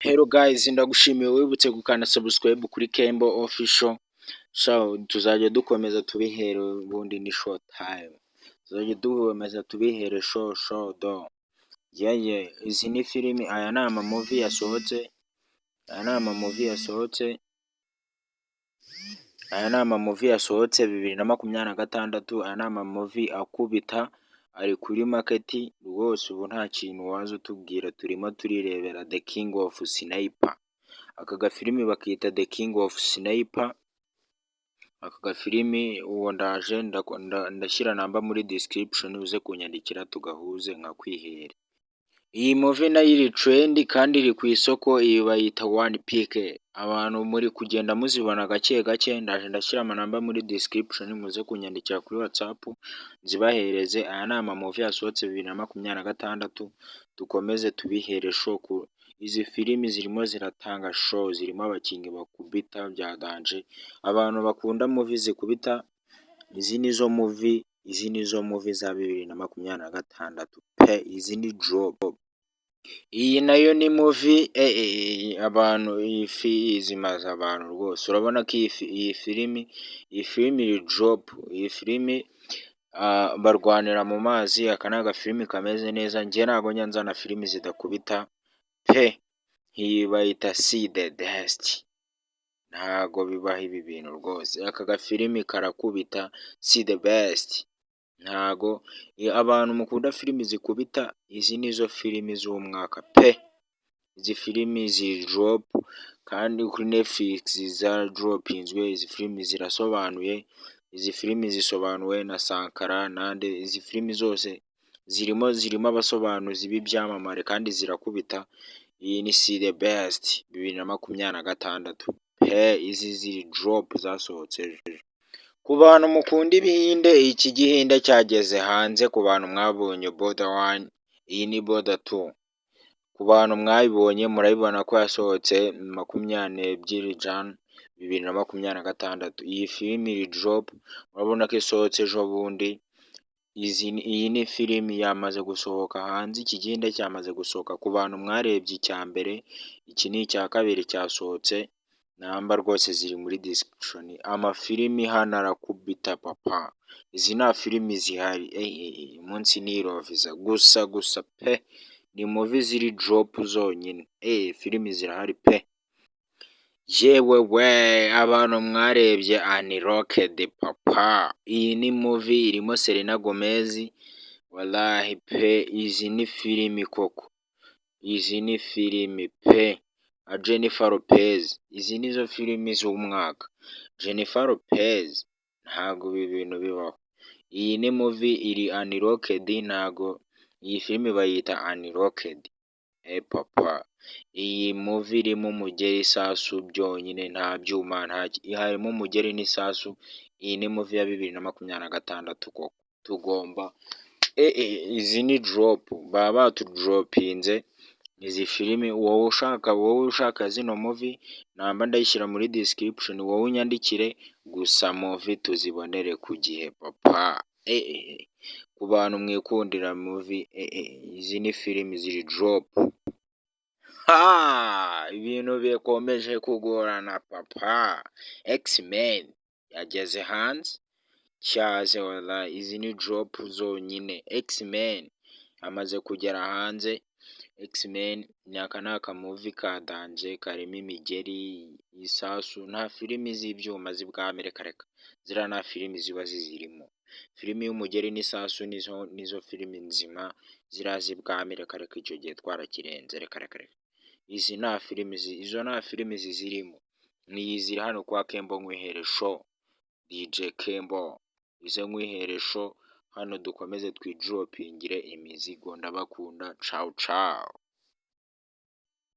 Hello guys, ndagushimiye wibutse gukanda subscribe kuri Kembo Official. So tuzajya dukomeza tubihere ubundi ni short time. Tuzajya dukomeza tubihere show do. Izi ni filimi, aya ni amamovie yasohotse. Aya ni amamovie yasohotse 2026. Aya ni amamovie akubita, ari kuri market rwose. Ubu nta kintu waza utubwira, turimo turirebera The King of Sniper. Aka gafilimi bakita The King of Sniper. Aka gafilimi uwo ndaje ndashyira namba muri description, uze kunyandikira tugahuze nka kwihere. Iyi movie nayo iri trend kandi iri ku isoko, iyi bayita 1PK. Abantu muri kugenda muzibona gake gake, ndaje ndashyira amanamba muri description, muze kunyandikira kuri WhatsApp nzibahereze. Aya ni amamovie yasohotse 2026, dukomeze tubihere show. Izi filimi zirimo ziratanga show, zirimo abakinnyi bakubita bya danje. Abantu bakunda movie zikubita, izi nizo movie za 2026 pe, izi ni drop. Iyi nayo ni movie abantu, iyi zimaze abantu rwose. Urabona ko iyi filimi iri drop. Iyi filimi barwanira mu mazi. Aka ni agafilimi kameze neza. Njye ntabwo njya nzana filimi zidakubita pe. Iyi bayita See the Best. Ntago bibaho ibi bintu rwose. Aka gafilimi karakubita, See the Best. Ntago abantu mukunda filimi zikubita, izi nizo filimi z'umwaka pe. Izi filimi ziri drop kandi kuri Netflix za dropinzwe. Izi filimi zirasobanuye. Izi filimi zisobanuwe na Sankara nande. Izi filimi zose zirimo abasobanuzi b'ibyamamare kandi zirakubita. Iyi ni See the Best 2026 pe. Izi ziri drop zasohotse. Ku bantu mukunda ibihinde, iki gihinde cyageze hanze. Ku bantu mwabonye Border 1, iyi ni Border 2. Ku bantu mwabibonye murabibona ko yasohotse 22 Jan 2026. Iyi filimi iri drop, urabona ko isohotse ejo bundi. Iyi ni filimi yamaze gusohoka hanze, iki gihinde cyamaze gusohoka. Ku bantu mwarebye icya mbere, iki ni icya kabiri cyasohotse. Namba rwose ziri muri description. Amafilimi hano arakubita papa. Izi nta filimi zihari. Umunsi niroviza gusa pe. Ni movie ziri drop zonyine. Filimi zirahari pe. Yewe we, abantu mwarebye Unlocked papa. Iyi ni movie irimo Selena Gomez. Wallahi pe, izi ni filimi koko. Izi ni filimi pe. Jennifer Lopez. Izi nizo filimi z'umwaka. Jennifer Lopez, ntago ibi bintu bibaho. Iyi ni movie iri Unlocked. Ntago iyi filimi bayita Unlocked. Papa, iyi movie irimo umugeri, isasu byonyine, nta byuma, harimo umugeri n'isasu. Iyi ni movie ya 2026 koko. Tugomba izi ni drop, baba batudropinze izi filimi. Wowe ushaka zino movie, namba ndayishyira muri description. Wowe unyandikire gusa movie tuzibonere ku gihe papa. Ku bantu mwikundira movie, izi ni filimi ziri drop. Ibintu bikomeje kugorana papa. X-Men yageze hanze cyaze. Wala, izi ni drop zonyine. X-Men amaze kugera hanze. X-Men ni aka movie ka danje, karimo imigeri, isasu. Nta filimi z'ibyuma z'ibwami, reka ziriya nta filimi ziba zizirimo. Filimi y'umugeri n'isasu nizo filimi nzima. Ziriya z'ibwami reka icyo gihe twarakirenze. Reka izi nta filimi, izo nta filimi zizirimo. Niyi ziri hano kwa Kembo nkwihere show. DJ Kembo ize nkwihere show hano, dukomeze twidropingire imizigo. Ndabakunda, ciao ciao.